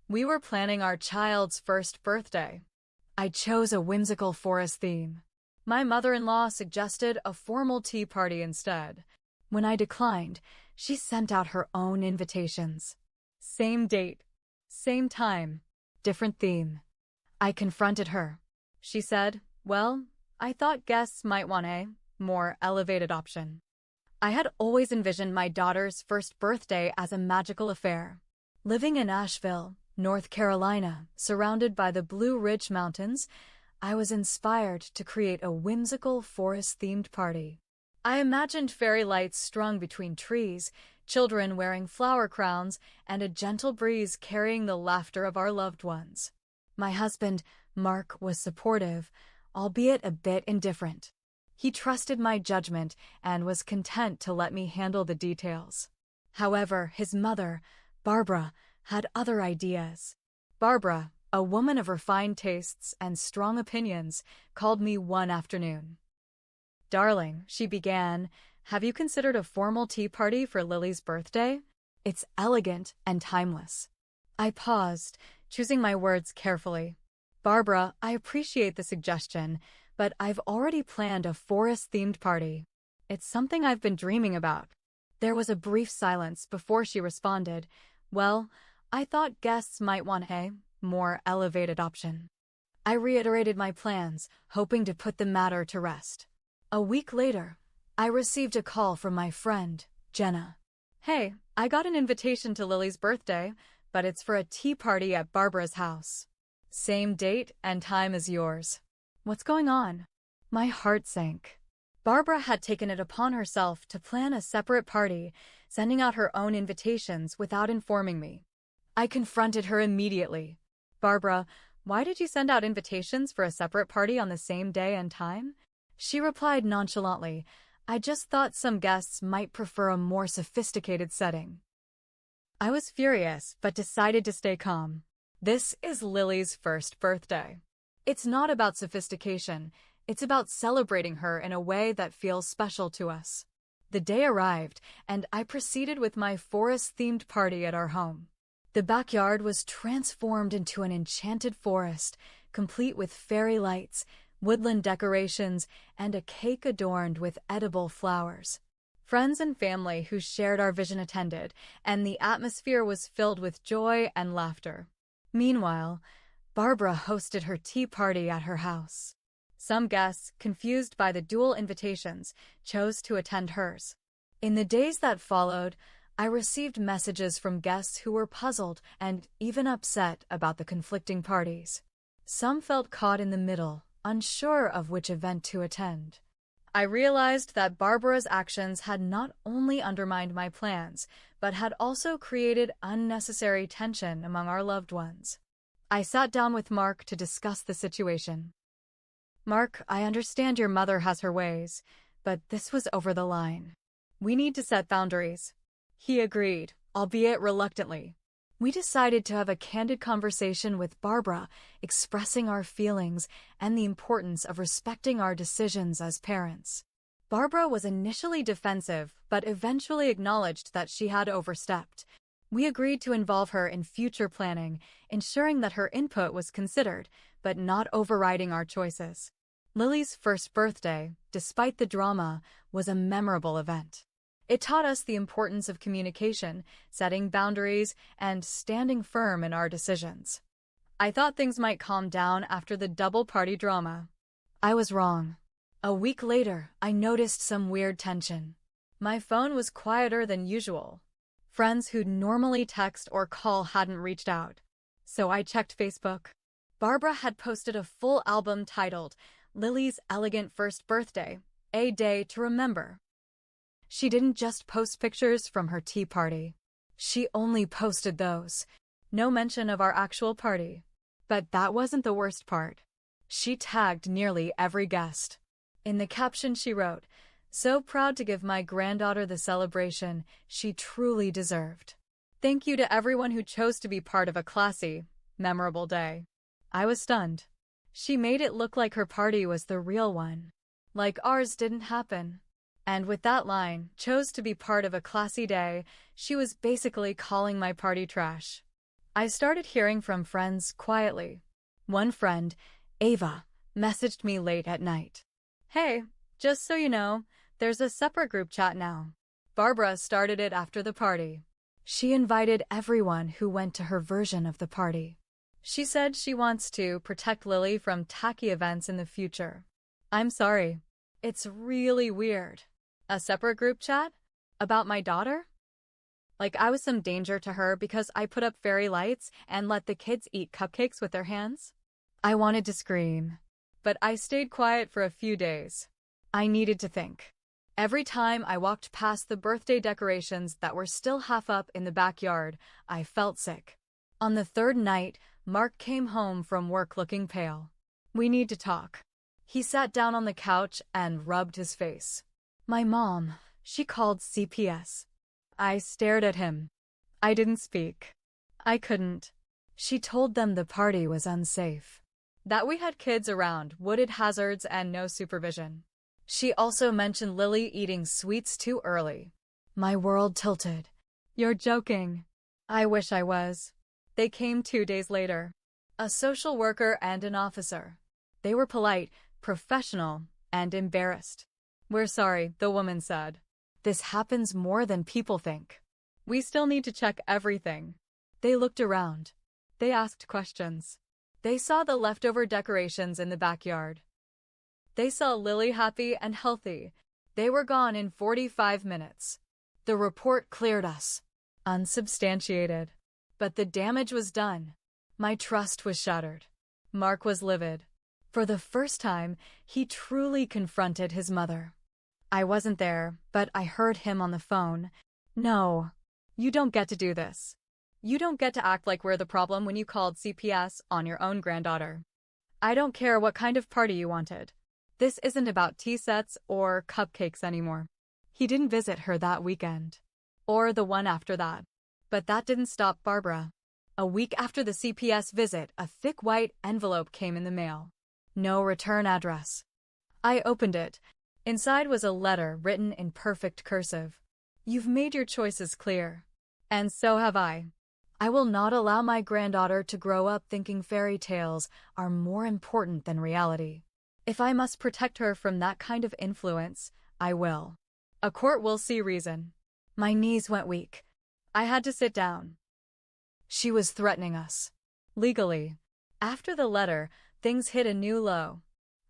We were planning our child's first birthday. I chose a whimsical forest theme. My mother-in-law suggested a formal tea party instead. When I declined, she sent out her own invitations. Same date, same time, different theme. I confronted her. She said, "Well, I thought guests might want a more elevated option." I had always envisioned my daughter's first birthday as a magical affair. Living in Asheville, North Carolina, surrounded by the Blue Ridge Mountains, I was inspired to create a whimsical forest-themed party. I imagined fairy lights strung between trees, children wearing flower crowns, and a gentle breeze carrying the laughter of our loved ones. My husband, Mark, was supportive, albeit a bit indifferent. He trusted my judgment and was content to let me handle the details. However, his mother, Barbara, had other ideas. Barbara, a woman of refined tastes and strong opinions, called me one afternoon. "Darling," she began, "have you considered a formal tea party for Lily's birthday? It's elegant and timeless." I paused, choosing my words carefully. "Barbara, I appreciate the suggestion, but I've already planned a forest-themed party. It's something I've been dreaming about." There was a brief silence before she responded, "Well, I thought guests might want a more elevated option." I reiterated my plans, hoping to put the matter to rest. A week later, I received a call from my friend, Jenna. "Hey, I got an invitation to Lily's birthday, but it's for a tea party at Barbara's house. Same date and time as yours. What's going on?" My heart sank. Barbara had taken it upon herself to plan a separate party, sending out her own invitations without informing me. I confronted her immediately. "Barbara, why did you send out invitations for a separate party on the same day and time?" She replied nonchalantly, "I just thought some guests might prefer a more sophisticated setting." I was furious, but decided to stay calm. This is Lily's first birthday. It's not about sophistication, it's about celebrating her in a way that feels special to us. The day arrived, and I proceeded with my forest-themed party at our home. The backyard was transformed into an enchanted forest, complete with fairy lights, woodland decorations, and a cake adorned with edible flowers. Friends and family who shared our vision attended, and the atmosphere was filled with joy and laughter. Meanwhile, Barbara hosted her tea party at her house. Some guests, confused by the dual invitations, chose to attend hers. In the days that followed, I received messages from guests who were puzzled and even upset about the conflicting parties. Some felt caught in the middle, unsure of which event to attend. I realized that Barbara's actions had not only undermined my plans, but had also created unnecessary tension among our loved ones. I sat down with Mark to discuss the situation. "Mark, I understand your mother has her ways, but this was over the line. We need to set boundaries." He agreed, albeit reluctantly. We decided to have a candid conversation with Barbara, expressing our feelings and the importance of respecting our decisions as parents. Barbara was initially defensive, but eventually acknowledged that she had overstepped. We agreed to involve her in future planning, ensuring that her input was considered, but not overriding our choices. Lily's first birthday, despite the drama, was a memorable event. It taught us the importance of communication, setting boundaries, and standing firm in our decisions. I thought things might calm down after the double party drama. I was wrong. A week later, I noticed some weird tension. My phone was quieter than usual. Friends who'd normally text or call hadn't reached out. So I checked Facebook. Barbara had posted a full album titled Lily's Elegant First Birthday, A Day to Remember. She didn't just post pictures from her tea party. She only posted those. No mention of our actual party. But that wasn't the worst part. She tagged nearly every guest. In the caption she wrote, "So proud to give my granddaughter the celebration she truly deserved. Thank you to everyone who chose to be part of a classy, memorable day." I was stunned. She made it look like her party was the real one. Like ours didn't happen. And with that line, "chose to be part of a classy day," she was basically calling my party trash. I started hearing from friends quietly. One friend, Ava, messaged me late at night. Hey, just so you know, there's a separate group chat now. Barbara started it after the party. She invited everyone who went to her version of the party. She said she wants to protect Lily from tacky events in the future. I'm sorry. It's really weird. A separate group chat? About my daughter? Like I was some danger to her because I put up fairy lights and let the kids eat cupcakes with their hands? I wanted to scream, but I stayed quiet for a few days. I needed to think. Every time I walked past the birthday decorations that were still half up in the backyard, I felt sick. On the third night, Mark came home from work looking pale. We need to talk. He sat down on the couch and rubbed his face. My mom, she called CPS. I stared at him. I didn't speak. I couldn't. She told them the party was unsafe. That we had kids around, wooded hazards, and no supervision. She also mentioned Lily eating sweets too early. My world tilted. You're joking. I wish I was. They came 2 days later. A social worker and an officer. They were polite, professional, and embarrassed. We're sorry, the woman said. This happens more than people think. We still need to check everything. They looked around. They asked questions. They saw the leftover decorations in the backyard. They saw Lily happy and healthy. They were gone in 45 minutes. The report cleared us. Unsubstantiated. But the damage was done. My trust was shattered. Mark was livid. For the first time, he truly confronted his mother. I wasn't there, but I heard him on the phone. No, you don't get to do this. You don't get to act like we're the problem when you called CPS on your own granddaughter. I don't care what kind of party you wanted. This isn't about tea sets or cupcakes anymore. He didn't visit her that weekend. Or the one after that. But that didn't stop Barbara. A week after the CPS visit, a thick white envelope came in the mail. No return address. I opened it. Inside was a letter written in perfect cursive. You've made your choices clear. And so have I. I will not allow my granddaughter to grow up thinking fairy tales are more important than reality. If I must protect her from that kind of influence, I will. A court will see reason. My knees went weak. I had to sit down. She was threatening us. Legally. After the letter, things hit a new low.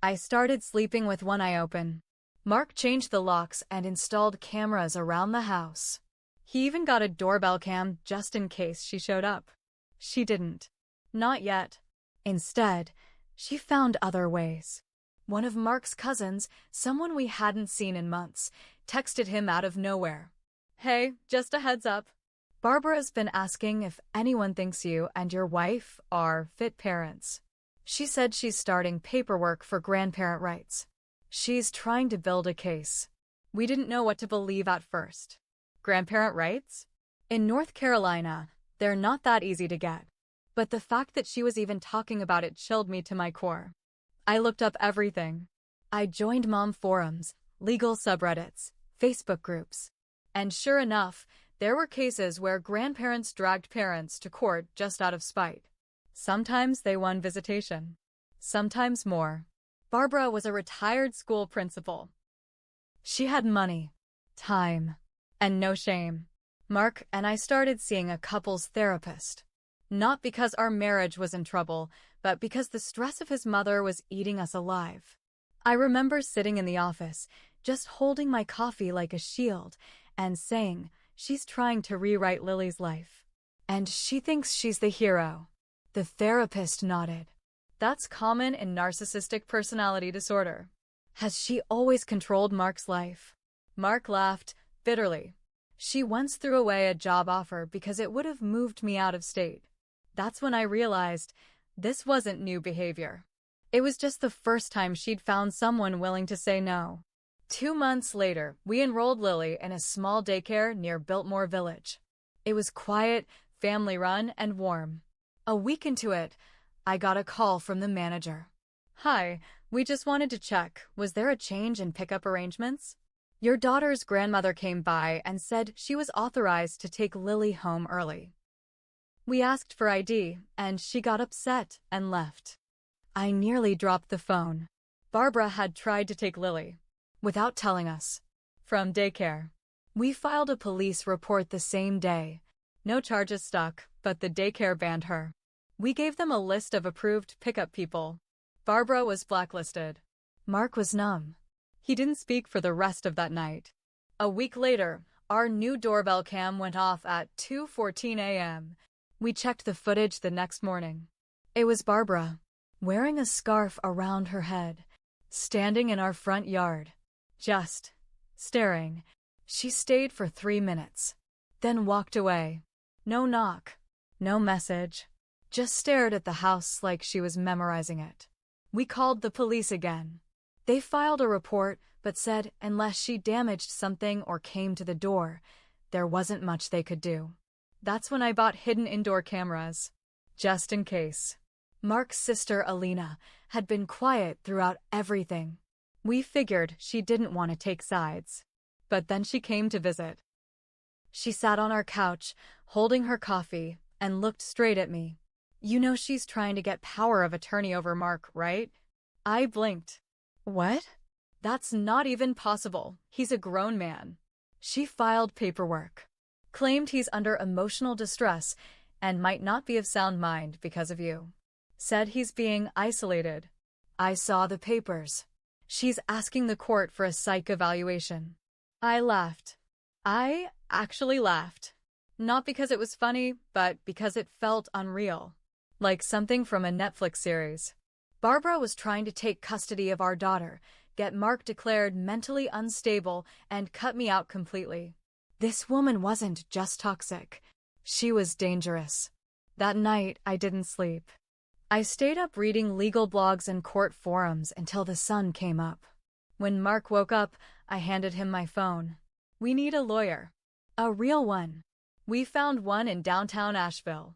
I started sleeping with one eye open. Mark changed the locks and installed cameras around the house. He even got a doorbell cam just in case she showed up. She didn't. Not yet. Instead, she found other ways. One of Mark's cousins, someone we hadn't seen in months, texted him out of nowhere. Hey, just a heads up. Barbara's been asking if anyone thinks you and your wife are fit parents. She said she's starting paperwork for grandparent rights. She's trying to build a case. We didn't know what to believe at first. Grandparent rights? In North Carolina, they're not that easy to get. But the fact that she was even talking about it chilled me to my core. I looked up everything. I joined mom forums, legal subreddits, Facebook groups. And sure enough, there were cases where grandparents dragged parents to court just out of spite. Sometimes they won visitation. Sometimes more. Barbara was a retired school principal. She had money, time, and no shame. Mark and I started seeing a couples therapist. Not because our marriage was in trouble, but because the stress of his mother was eating us alive. I remember sitting in the office, just holding my coffee like a shield, and saying, she's trying to rewrite Lily's life. And she thinks she's the hero. The therapist nodded. That's common in narcissistic personality disorder. Has she always controlled Mark's life? Mark laughed bitterly. She once threw away a job offer because it would have moved me out of state. That's when I realized this wasn't new behavior. It was just the first time she'd found someone willing to say no. 2 months later, we enrolled Lily in a small daycare near Biltmore Village. It was quiet, family-run, and warm. A week into it, I got a call from the manager. Hi, we just wanted to check, was there a change in pickup arrangements? Your daughter's grandmother came by and said she was authorized to take Lily home early. We asked for ID, and she got upset and left. I nearly dropped the phone. Barbara had tried to take Lily, without telling us, from daycare. We filed a police report the same day. No charges stuck, but the daycare banned her. We gave them a list of approved pickup people. Barbara was blacklisted. Mark was numb. He didn't speak for the rest of that night. A week later, our new doorbell cam went off at 2:14 a.m. We checked the footage the next morning. It was Barbara, wearing a scarf around her head, standing in our front yard, just staring. She stayed for 3 minutes, then walked away. No knock, no message, just stared at the house like she was memorizing it. We called the police again. They filed a report, but said unless she damaged something or came to the door, there wasn't much they could do. That's when I bought hidden indoor cameras, just in case. Mark's sister, Alina, had been quiet throughout everything. We figured she didn't want to take sides. But then she came to visit. She sat on our couch, holding her coffee, and looked straight at me. You know she's trying to get power of attorney over Mark, right? I blinked. What? That's not even possible. He's a grown man. She filed paperwork, claimed he's under emotional distress and might not be of sound mind because of you. Said he's being isolated. I saw the papers. She's asking the court for a psych evaluation. I laughed. I actually laughed. Not because it was funny, but because it felt unreal. Like something from a Netflix series. Barbara was trying to take custody of our daughter, get Mark declared mentally unstable, and cut me out completely. This woman wasn't just toxic. She was dangerous. That night, I didn't sleep. I stayed up reading legal blogs and court forums until the sun came up. When Mark woke up, I handed him my phone. We need a lawyer. A real one. We found one in downtown Asheville.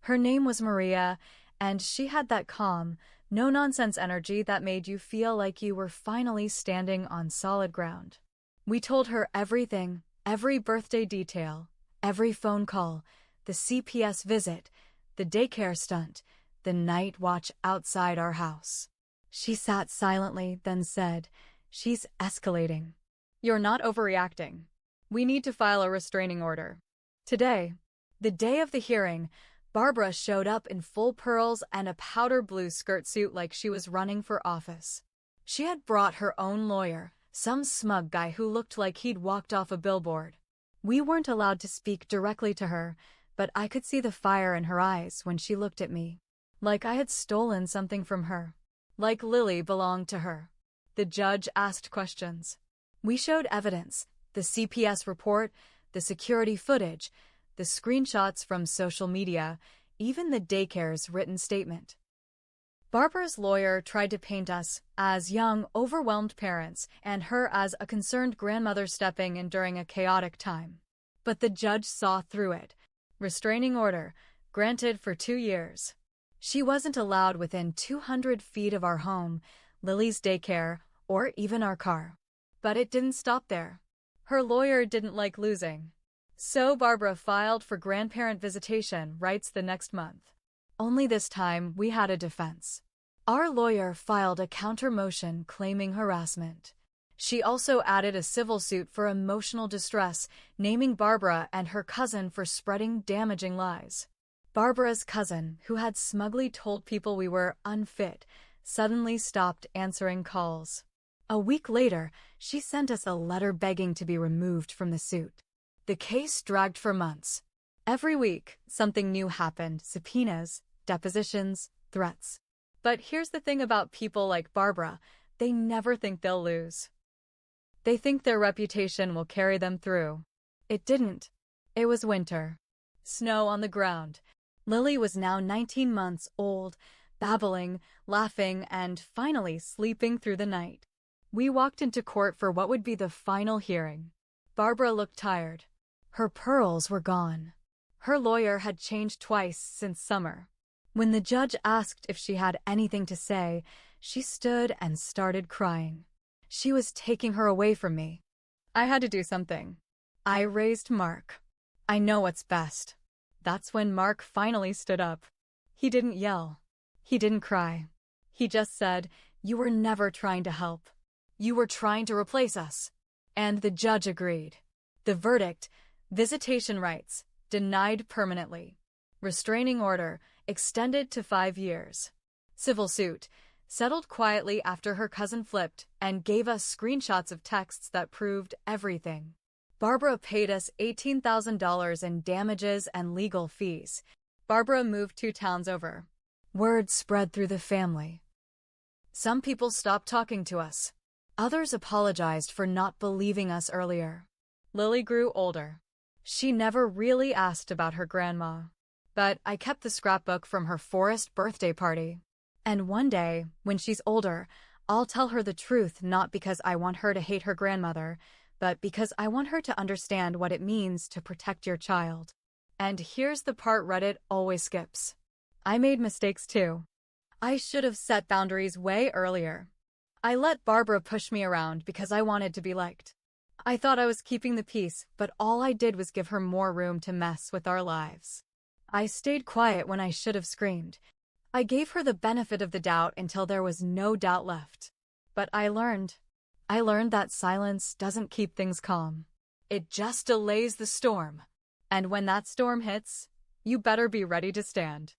Her name was Maria, and she had that calm, no-nonsense energy that made you feel like you were finally standing on solid ground. We told her everything, every birthday detail, every phone call, the CPS visit, the daycare stunt, the night watch outside our house. She sat silently, then said, "She's escalating. You're not overreacting. We need to file a restraining order." Today, the day of the hearing, Barbara showed up in full pearls and a powder blue skirt suit like she was running for office. She had brought her own lawyer, some smug guy who looked like he'd walked off a billboard. We weren't allowed to speak directly to her, but I could see the fire in her eyes when she looked at me. Like I had stolen something from her. Like Lily belonged to her. The judge asked questions. We showed evidence, the CPS report, the security footage, the screenshots from social media, even the daycare's written statement. Barbara's lawyer tried to paint us as young, overwhelmed parents and her as a concerned grandmother stepping in during a chaotic time. But the judge saw through it. Restraining order, granted for 2 years. She wasn't allowed within 200 feet of our home, Lily's daycare, or even our car. But it didn't stop there. Her lawyer didn't like losing. So Barbara filed for grandparent visitation rights the next month. Only this time, we had a defense. Our lawyer filed a counter-motion claiming harassment. She also added a civil suit for emotional distress, naming Barbara and her cousin for spreading damaging lies. Barbara's cousin, who had smugly told people we were unfit, suddenly stopped answering calls. A week later, she sent us a letter begging to be removed from the suit. The case dragged for months. Every week, something new happened: subpoenas, depositions, threats. But here's the thing about people like Barbara: they never think they'll lose. They think their reputation will carry them through. It didn't. It was winter. Snow on the ground. Lily was now 19 months old, babbling, laughing, and finally sleeping through the night. We walked into court for what would be the final hearing. Barbara looked tired. Her pearls were gone. Her lawyer had changed twice since summer. When the judge asked if she had anything to say, she stood and started crying. She was taking her away from me. I had to do something. I raised Mark. I know what's best. That's when Mark finally stood up. He didn't yell. He didn't cry. He just said, "You were never trying to help. You were trying to replace us." And the judge agreed. The verdict: visitation rights denied permanently. Restraining order extended to 5 years. Civil suit settled quietly after her cousin flipped and gave us screenshots of texts that proved everything. Barbara paid us $18,000 in damages and legal fees. Barbara moved 2 towns over. Word spread through the family. Some people stopped talking to us. Others apologized for not believing us earlier. Lily grew older. She never really asked about her grandma. But I kept the scrapbook from her forest birthday party. And one day, when she's older, I'll tell her the truth, not because I want her to hate her grandmother, but because I want her to understand what it means to protect your child. And here's the part Reddit always skips. I made mistakes too. I should have set boundaries way earlier. I let Barbara push me around because I wanted to be liked. I thought I was keeping the peace, but all I did was give her more room to mess with our lives. I stayed quiet when I should have screamed. I gave her the benefit of the doubt until there was no doubt left. But I learned that silence doesn't keep things calm. It just delays the storm. And when that storm hits, you better be ready to stand.